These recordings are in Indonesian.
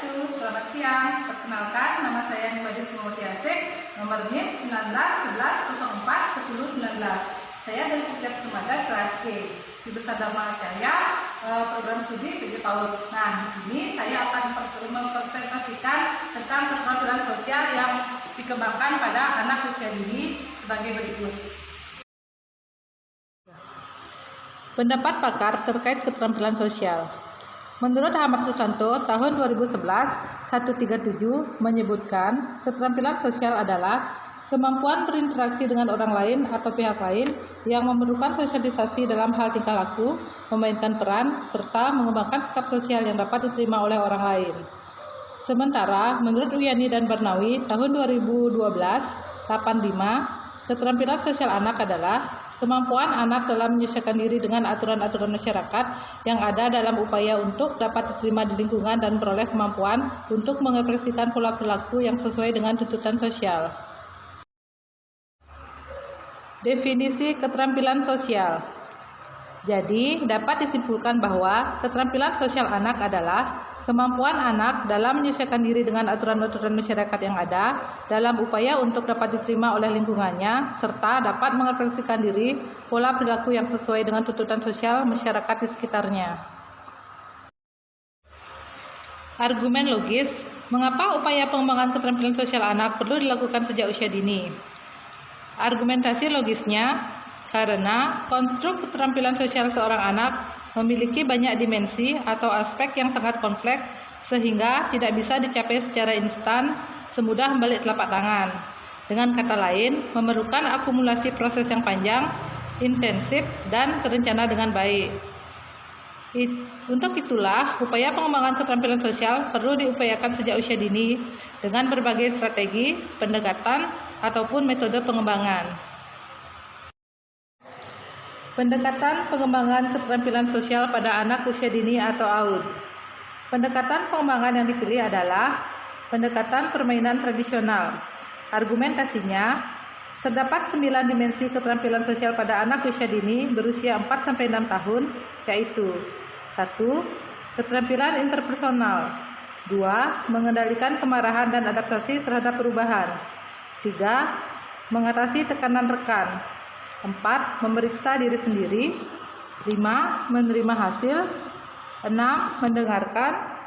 wabarakatuh. Selamat siang. Perkenalkan, nama saya Nibadi Sumawati Asik, nomor NIM 1911041019. Saya dari Subjek Semada kelas C di Bersama Cahaya program studi PJ PAUD. Nah, di sini saya akan mempresentasikan tentang keterampilan sosial yang dikembangkan pada anak usia dini sebagai berikut. Pendapat pakar terkait keterampilan sosial. Menurut Ahmad Susanto, tahun 2011, 137 menyebutkan keterampilan sosial adalah kemampuan berinteraksi dengan orang lain atau pihak lain yang memerlukan sosialisasi dalam hal tingkah laku, memainkan peran, serta mengembangkan sikap sosial yang dapat diterima oleh orang lain. Sementara, menurut Uyani dan Barnawi, tahun 2012, 85, keterampilan sosial anak adalah kemampuan anak dalam menyesuaikan diri dengan aturan-aturan masyarakat yang ada dalam upaya untuk dapat diterima di lingkungan dan beroleh kemampuan untuk mengekspresikan pola perilaku yang sesuai dengan tuntutan sosial. Definisi keterampilan sosial. Jadi, dapat disimpulkan bahwa keterampilan sosial anak adalah kemampuan anak dalam menyesuaikan diri dengan aturan-aturan masyarakat yang ada dalam upaya untuk dapat diterima oleh lingkungannya serta dapat mengekspresikan diri pola perilaku yang sesuai dengan tuntutan sosial masyarakat di sekitarnya. Argumen logis, mengapa upaya pengembangan keterampilan sosial anak perlu dilakukan sejak usia dini? Argumentasi logisnya, karena konstruk keterampilan sosial seorang anak memiliki banyak dimensi atau aspek yang sangat kompleks sehingga tidak bisa dicapai secara instan semudah membalik telapak tangan. Dengan kata lain, memerlukan akumulasi proses yang panjang, intensif, dan terencana dengan baik. Untuk itulah, upaya pengembangan keterampilan sosial perlu diupayakan sejak usia dini dengan berbagai strategi, pendekatan, ataupun metode pengembangan. Pendekatan pengembangan keterampilan sosial pada anak usia dini atau AUD. Pendekatan pengembangan yang dipilih adalah pendekatan permainan tradisional. Argumentasinya, terdapat 9 dimensi keterampilan sosial pada anak usia dini berusia 4-6 tahun, yaitu 1. Keterampilan interpersonal. 2. Mengendalikan kemarahan dan adaptasi terhadap perubahan. 3. Mengatasi tekanan rekan. 4. Memeriksa diri sendiri. 5. Menerima hasil. 6. Mendengarkan.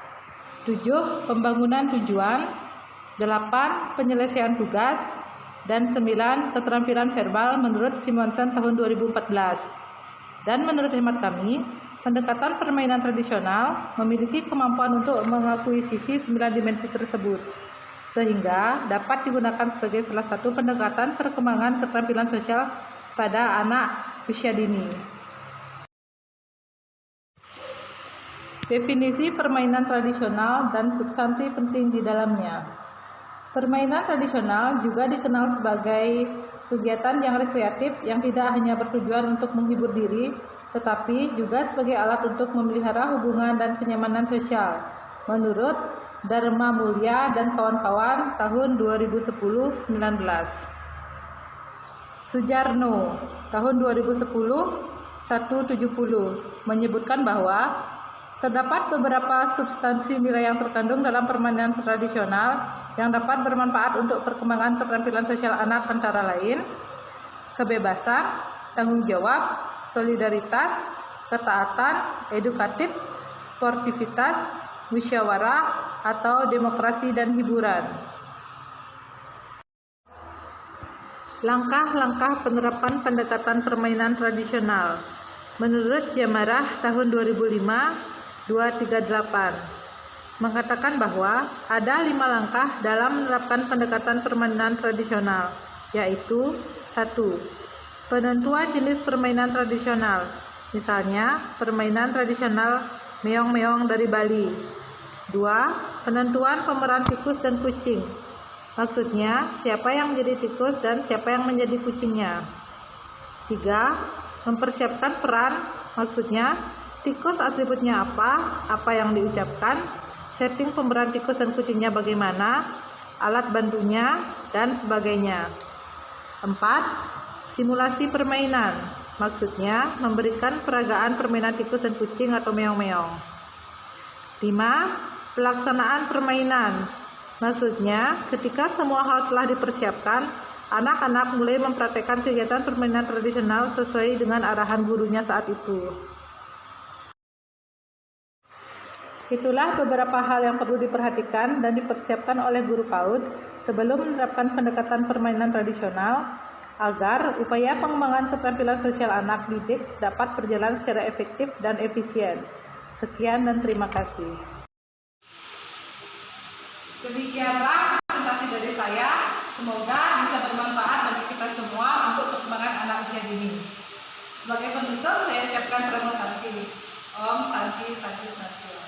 7. Pembangunan tujuan. 8. Penyelesaian tugas. Dan 9. Keterampilan verbal menurut Simonsen tahun 2014. Dan menurut hemat kami, pendekatan permainan tradisional memiliki kemampuan untuk mengakuisisi 9 dimensi tersebut, sehingga dapat digunakan sebagai salah satu pendekatan perkembangan keterampilan sosial pada anak usia dini. Definisi permainan tradisional dan substansi penting di dalamnya. Permainan tradisional juga dikenal sebagai kegiatan yang rekreatif yang tidak hanya bertujuan untuk menghibur diri, tetapi juga sebagai alat untuk memelihara hubungan dan kenyamanan sosial. Menurut Dharma Mulya dan kawan-kawan tahun 2010-19. Sujarno, tahun 2010, 170, menyebutkan bahwa terdapat beberapa substansi nilai yang terkandung dalam permainan tradisional yang dapat bermanfaat untuk perkembangan keterampilan sosial anak antara lain kebebasan, tanggung jawab, solidaritas, ketaatan, edukatif, sportivitas, musyawarah, atau demokrasi dan hiburan. Langkah-langkah penerapan pendekatan permainan tradisional. Menurut Jamarah tahun 2005-238 mengatakan bahwa ada 5 langkah dalam menerapkan pendekatan permainan tradisional, yaitu 1. Penentuan jenis permainan tradisional. Misalnya, permainan tradisional meong-meong dari Bali. 2. Penentuan pemeran tikus dan kucing. Maksudnya, siapa yang menjadi tikus dan siapa yang menjadi kucingnya. 3. Mempersiapkan peran. Maksudnya, tikus atributnya apa yang diucapkan, setting pemeran tikus dan kucingnya bagaimana, alat bantunya, dan sebagainya. 4. Simulasi permainan. Maksudnya, memberikan peragaan permainan tikus dan kucing atau meong-meong. 5. Pelaksanaan permainan. Maksudnya, ketika semua hal telah dipersiapkan, anak-anak mulai mempraktekkan kegiatan permainan tradisional sesuai dengan arahan gurunya saat itu. Itulah beberapa hal yang perlu diperhatikan dan dipersiapkan oleh guru PAUD sebelum menerapkan pendekatan permainan tradisional agar upaya pengembangan keterampilan sosial anak didik dapat berjalan secara efektif dan efisien. Sekian dan terima kasih. Demikianlah presentasi dari saya. Semoga bisa bermanfaat bagi kita semua untuk perkembangan anak usia dini. Sebagai penutup, saya ucapkan terima kasih. Om Santi Santi Santi.